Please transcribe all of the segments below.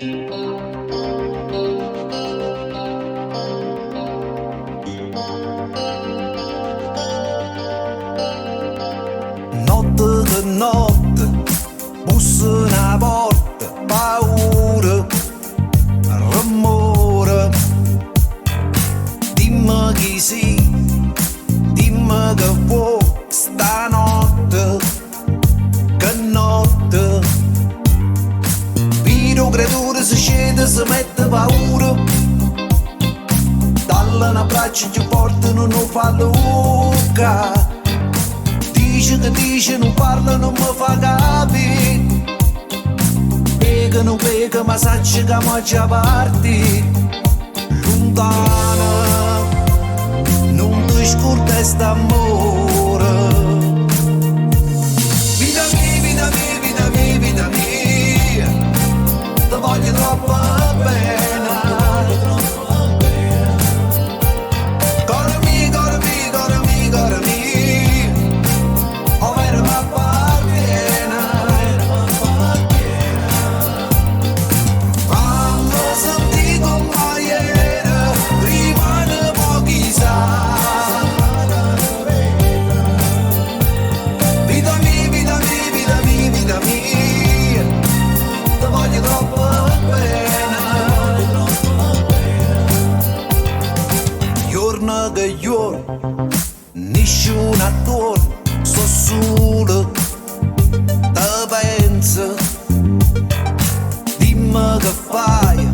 Notte che notte, bussa una porta, paura, rumore. Dimmi chi sei, dimmi che vuoi stanotte, che notte. Viro creatura si scende, si mette paura. Dalle un abbraccio ci portano, non fa lucca. Dice che dice, non parla, non mi fa capire. Pega, ma sa che mi già parti. Lontana, non ti scorda st'amore. Vita mia, vita mia, vita mia, vita mia, ti voglio troppo bene. Cora mia, cora mia, cora mia, cora mia, ovvero mi appartiene. Quando senti con ieri, rimane pochi sa. Vita mia, vita mia, vita mia, vita mia, ti voglio troppo bene. Giorno che giorno, nessuno attorno, sto solo, te penso. Dimmi che fai,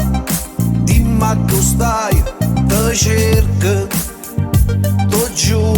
dimmi a dove stai, te cerco, ti giuro.